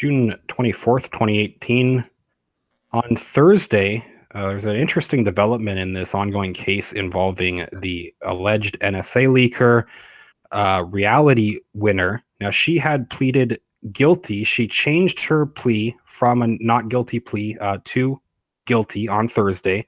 June 24th, 2018. On Thursday, there's an interesting development in this ongoing case involving the alleged NSA leaker, reality winner. Now, she had pleaded guilty. She changed her plea from a not guilty plea to guilty on Thursday.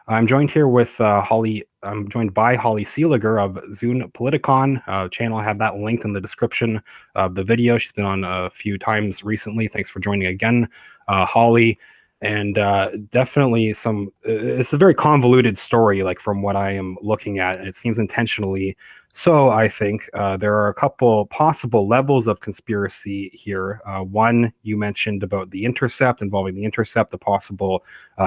I'm joined here with Holly. I'm joined by Holly Seeliger of Zune Politicon channel. I have that linked in the description of the video. She's been on a few times recently. Thanks for joining again, Holly. And definitely it's a very convoluted story, like from what I am looking at, and it seems intentionally so. I think there are a couple possible levels of conspiracy here. One, you mentioned about the Intercept, involving the Intercept, a possible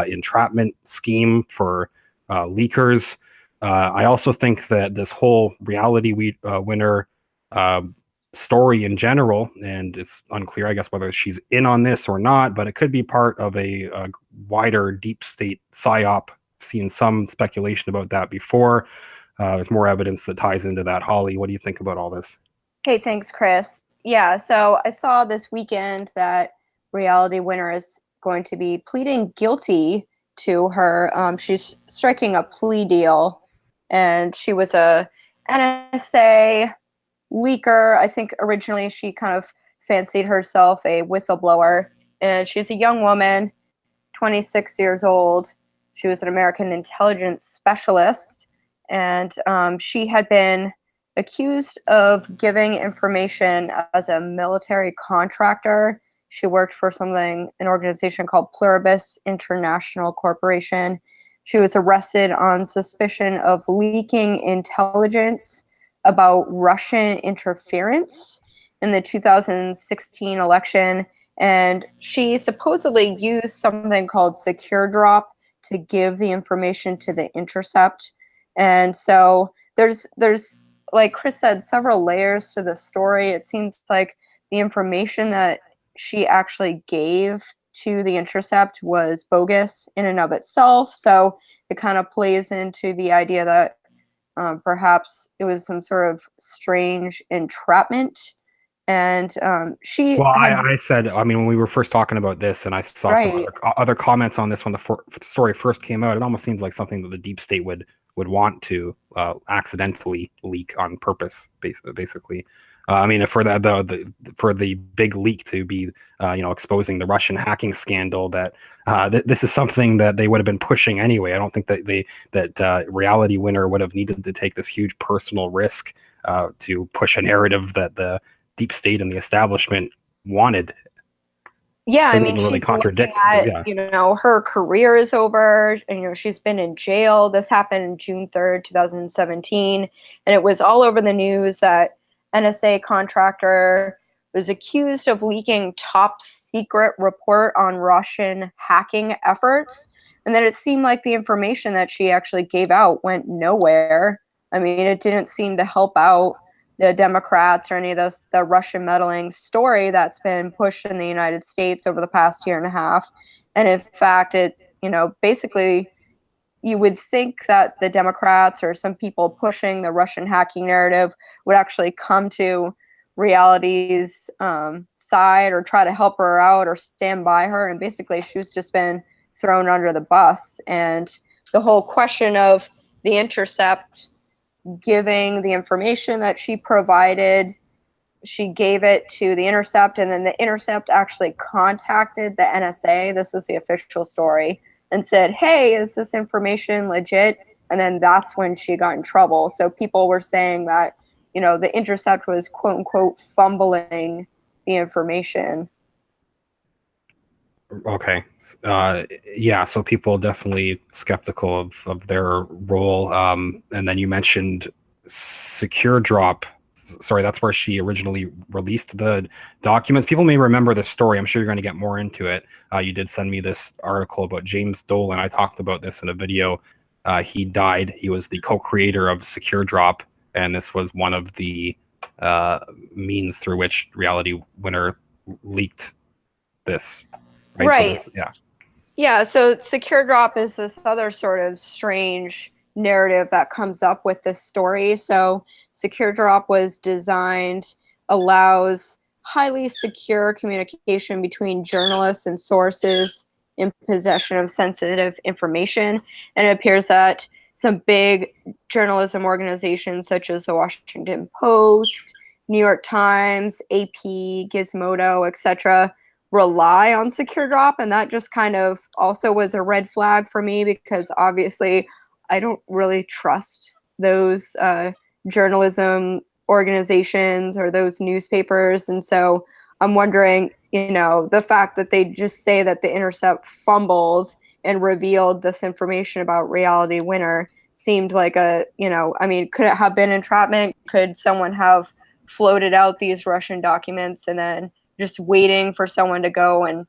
entrapment scheme for leakers. I also think that this whole reality winner story in general, and it's unclear, I guess, whether she's in on this or not, but it could be part of a wider deep state PsyOp. Seen some speculation about that before. There's more evidence that ties into that. Holly, what do you think about all this? Hey, thanks, Chris. Yeah, so I saw this weekend that reality winner is going to be pleading guilty to her. She's striking a plea deal, and she was a NSA leaker. I think originally she kind of fancied herself a whistleblower, and she's a young woman, 26 years old. She was an American intelligence specialist, and she had been accused of giving information as a military contractor. She worked for an organization called Pluribus International Corporation. She was arrested on suspicion of leaking intelligence about Russian interference in the 2016 election. And she supposedly used something called Secure Drop to give the information to the Intercept. And so there's like Chris said, several layers to the story. It seems like the information that she actually gave to the Intercept was bogus in and of itself. So it kind of plays into the idea that perhaps it was some sort of strange entrapment. And Well, I said, I mean, when we were first talking about this, and I saw some right. other comments on this when the story first came out, it almost seems like something that the deep state would want to accidentally leak on purpose, basically. I mean, for the big leak to be, exposing the Russian hacking scandal, that this is something that they would have been pushing anyway. I don't think that reality winner would have needed to take this huge personal risk to push a narrative that the deep state and the establishment wanted. Yeah, I Doesn't mean, really she's looking contradict. at, Yeah. her career is over. And, she's been in jail. This happened June 3rd, 2017. And it was all over the news that NSA contractor was accused of leaking top secret report on Russian hacking efforts. And then it seemed like the information that she actually gave out went nowhere. I mean, it didn't seem to help out the Democrats or any of the Russian meddling story that's been pushed in the United States over the past year and a half. And in fact, basically, you would think that the Democrats or some people pushing the Russian hacking narrative would actually come to reality's side or try to help her out or stand by her. And basically, she's just been thrown under the bus. And the whole question of the Intercept giving the information that she provided, she gave it to the Intercept, and then the Intercept actually contacted the NSA. This is the official story, and said, hey, is this information legit? And then that's when she got in trouble. So people were saying that, the Intercept was quote unquote fumbling the information. Okay. Yeah, so people definitely skeptical of their role. And then you mentioned Secure Drop. Sorry, that's where she originally released the documents. People may remember this story. I'm sure you're going to get more into it. You did send me this article about James Dolan. I talked about this in a video. He died. He was the co-creator of Secure Drop, and this was one of the means through which Reality Winner leaked this. Right. So yeah. Yeah, so Secure Drop is this other sort of strange narrative that comes up with this story. So Secure Drop was designed, allows highly secure communication between journalists and sources in possession of sensitive information. And it appears that some big journalism organizations such as the Washington Post, New York Times, AP, Gizmodo, etc., rely on secure drop. And that just kind of also was a red flag for me, because obviously I don't really trust those journalism organizations or those newspapers. And so I'm wondering, the fact that they just say that the Intercept fumbled and revealed this information about Reality Winner seemed like could it have been entrapment? Could someone have floated out these Russian documents and then just waiting for someone to go and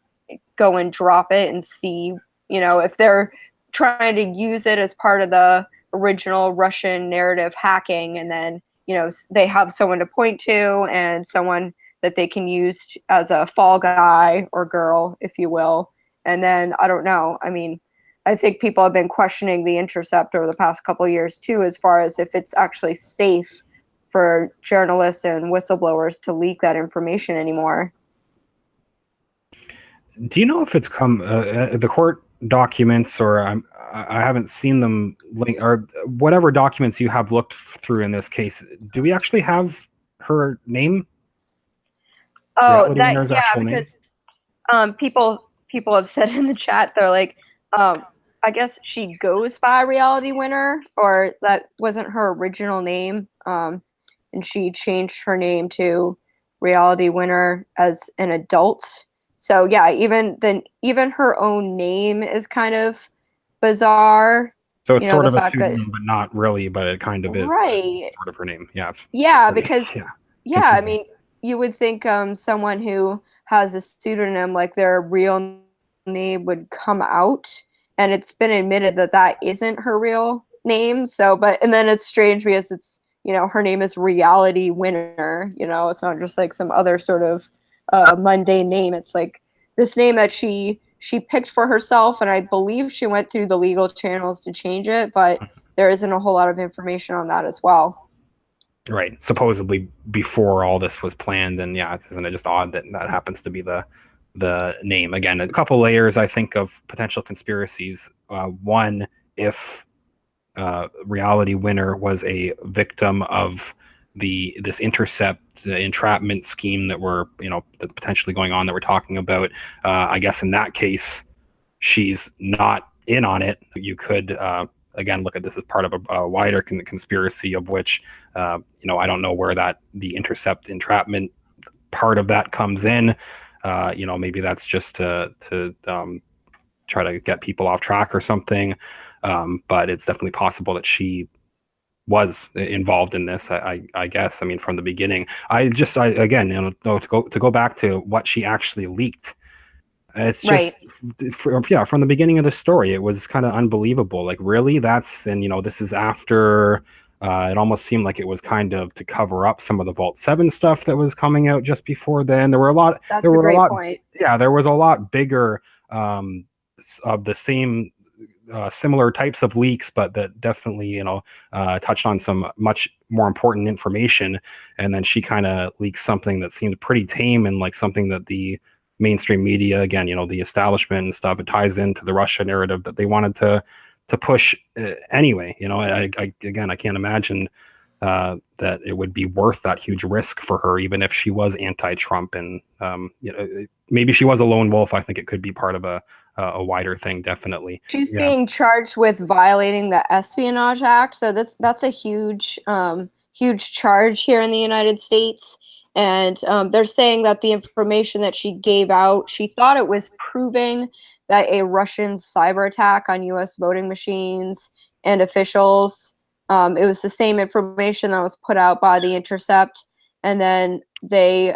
drop it and see, if they're trying to use it as part of the original Russian narrative hacking, and then, they have someone to point to and someone that they can use as a fall guy or girl, if you will. And then, I don't know. I mean, I think people have been questioning the Intercept over the past couple of years too, as far as if it's actually safe for journalists and whistleblowers to leak that information anymore. Do you know if it's come the court documents, or I haven't seen them link, or whatever documents you have looked through in this case? Do we actually have her name? Oh, Reality that Winner's yeah, actual name? because people have said in the chat, they're like, I guess she goes by Reality Winner, or that wasn't her original name, and she changed her name to Reality Winner as an adult. So yeah, even her own name is kind of bizarre. So it's sort The of a fact that pseudonym, but not really. But it kind of is right, sort of her name. Yeah, it's yeah, pretty because yeah yeah, I confusing. mean, you would think someone who has a pseudonym, like their real name would come out, and it's been admitted that that isn't her real name. So, and then it's strange because it's, her name is Reality Winner. It's not just like some other sort of mundane name. It's like this name that she picked for herself, and I believe she went through the legal channels to change it, but there isn't a whole lot of information on that as well. Right, supposedly before all this was planned, and yeah, isn't it just odd that that happens to be the name? Again, a couple layers, I think, of potential conspiracies. One, if Reality Winner was a victim of this Intercept entrapment scheme that that's potentially going on, that we're talking about. I guess in that case, she's not in on it. You could again look at this as part of a wider conspiracy, of which I don't know where the Intercept entrapment part of that comes in. Maybe that's just to try to get people off track or something. But it's definitely possible that she was involved in this. I guess. I mean, from the beginning. Again, to go back to what she actually leaked. It's Right. just, from the beginning of the story, it was kind of unbelievable. Like, really, this is after. It almost seemed like it was kind of to cover up some of the Vault 7 stuff that was coming out just before then. There were a lot. There That's a were a great lot. point. Yeah, there was a lot bigger of the same similar types of leaks, but that definitely touched on some much more important information. And then she kind of leaks something that seemed pretty tame, and like something that the mainstream media, again, the establishment and stuff, it ties into the Russia narrative that they wanted to push anyway. I can't imagine that it would be worth that huge risk for her, even if she was anti-Trump. And maybe she was a lone wolf. I think it could be part of a wider thing, definitely. She's Yeah. being charged with violating the Espionage Act, so that's a huge charge here in the United States. And they're saying that the information that she gave out, she thought it was proving that a Russian cyber attack on U.S. voting machines and officials. It was the same information that was put out by the Intercept, and then they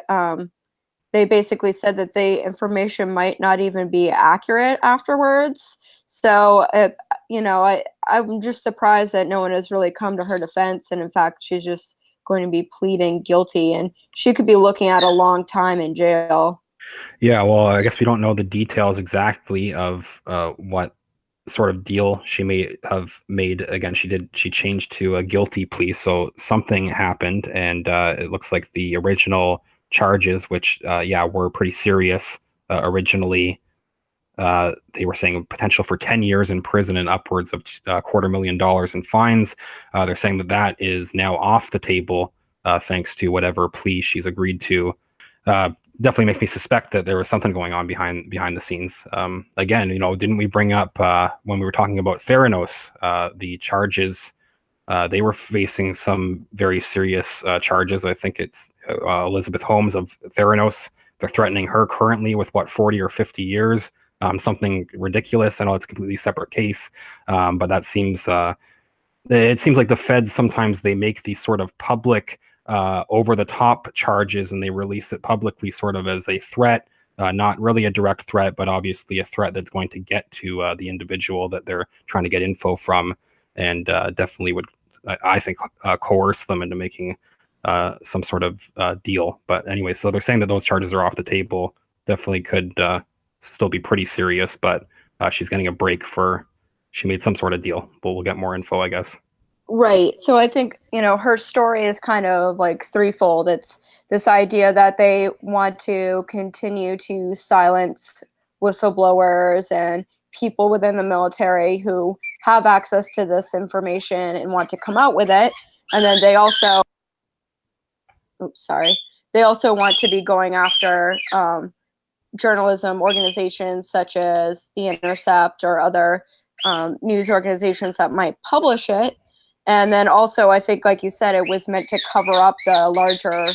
basically said that the information might not even be accurate afterwards. So, I'm just surprised that no one has really come to her defense. And in fact, she's just going to be pleading guilty, and she could be looking at a long time in jail. Yeah, well, I guess we don't know the details exactly of what sort of deal she may have made. Again, she changed to a guilty plea, so something happened, and it looks like the original charges, which were pretty serious originally. They were saying potential for 10 years in prison and upwards of $250,000 in fines. They're saying that is now off the table thanks to whatever plea she's agreed to. Definitely makes me suspect that there was something going on behind the scenes. Again, didn't we bring up when we were talking about Theranos, the charges? They were facing some very serious charges. I think it's Elizabeth Holmes of Theranos. They're threatening her currently with 40 or 50 years. Something ridiculous. I know it's a completely separate case, but that seems it seems like the feds sometimes they make these sort of public over the top charges and they release it publicly sort of as a threat, not really a direct threat, but obviously a threat that's going to get to the individual that they're trying to get info from, and definitely would, I think, coerce them into making some sort of deal. But anyway, so they're saying that those charges are off the table. Definitely could still be pretty serious, but she's getting a break for she made some sort of deal. But we'll get more info, I guess. Right. So I think, her story is kind of like threefold. It's this idea that they want to continue to silence whistleblowers and people within the military who have access to this information and want to come out with it. And then they also, they also want to be going after journalism organizations such as The Intercept or other news organizations that might publish it. And then also, I think, like you said, it was meant to cover up the larger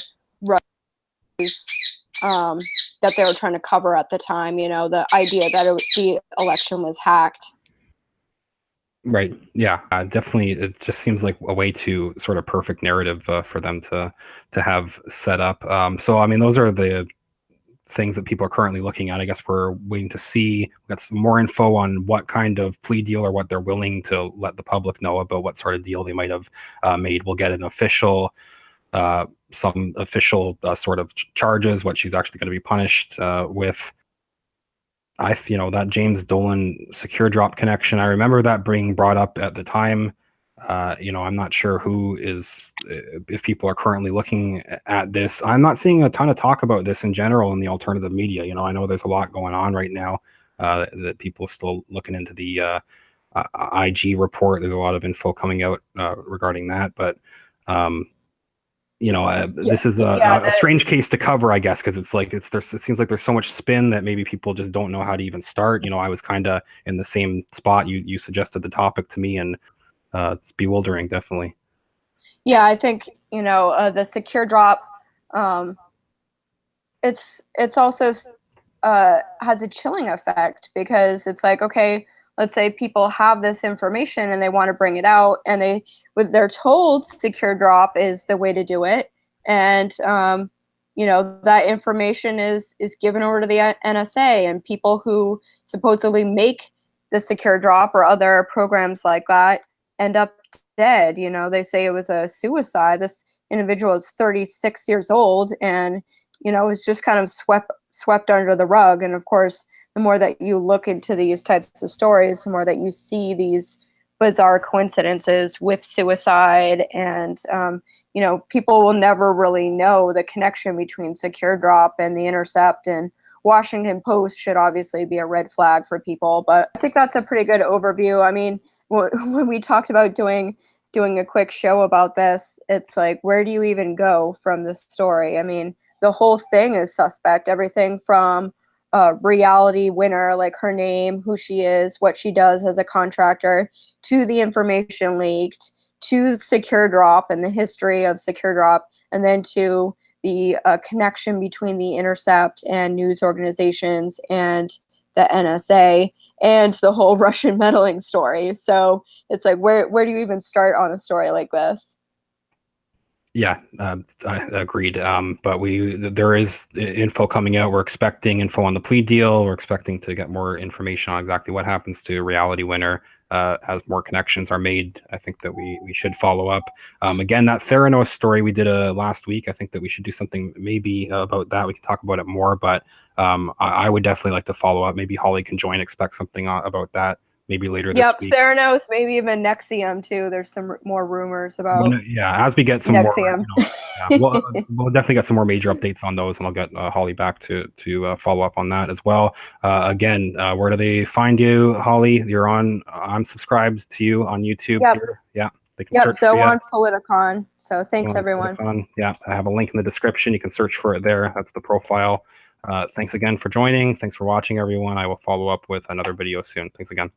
that they were trying to cover at the time, the idea that the election was hacked. Right. Yeah, definitely. It just seems like a way to sort of perfect narrative for them to have set up. So, I mean, those are the things that people are currently looking at. I guess we're waiting to see. We've got some more info on what kind of plea deal or what they're willing to let the public know about, what sort of deal they might have made. We'll get an official, some official sort of charges, what she's actually going to be punished with. That James Dolan secure drop connection. I remember that being brought up at the time. I'm not sure if people are currently looking at this. I'm not seeing a ton of talk about this in general in the alternative media. I know there's a lot going on right now that people are still looking into the IG report. There's a lot of info coming out regarding that, but this is a strange case to cover, I guess, because it seems like there's so much spin that maybe people just don't know how to even start. I was kind of in the same spot. You suggested the topic to me, and it's bewildering, definitely. Yeah, I think the secure drop. It's also has a chilling effect because it's like, okay, let's say people have this information and they want to bring it out, and they're told secure drop is the way to do it, and that information is given over to the NSA, and people who supposedly make the secure drop or other programs like that end up dead. They say it was a suicide. This individual is 36 years old, and it's just kind of swept under the rug. And of course, the more that you look into these types of stories, the more that you see these bizarre coincidences with suicide, and people will never really know the connection between secure drop and The Intercept. And Washington Post should obviously be a red flag for people, but I think that's a pretty good overview. I mean, when we talked about doing a quick show about this, it's like, where do you even go from this story? I mean, the whole thing is suspect. Everything from reality winner, like her name, who she is, what she does as a contractor, to the information leaked, to secure drop and the history of secure drop, and then to the connection between The Intercept and news organizations and the NSA, and the whole Russian meddling story. So it's like, where do you even start on a story like this? Yeah, I agreed. But there is info coming out. We're expecting info on the plea deal. We're expecting to get more information on exactly what happens to Reality Winner as more connections are made. I think that we should follow up. Again, that Theranos story we did last week. I think that we should do something maybe about that. We can talk about it more, but I would definitely like to follow up. Maybe Holly can join. Expect something about that maybe later this Yep, week. Theranos, maybe even Nexium too. There's some more rumors about As we get some more, Nexium. yeah, we'll definitely get some more major updates on those, and I'll get Holly back to follow up on that as well. Again, where do they find you, Holly? You're on. I'm subscribed to you on YouTube Yep. here. Yeah, they can Yep. search So for you. on Politicon. So thanks On everyone. Politicon. Yeah, I have a link in the description. You can search for it there. That's the profile. Thanks again for joining. Thanks for watching, everyone. I will follow up with another video soon. Thanks again.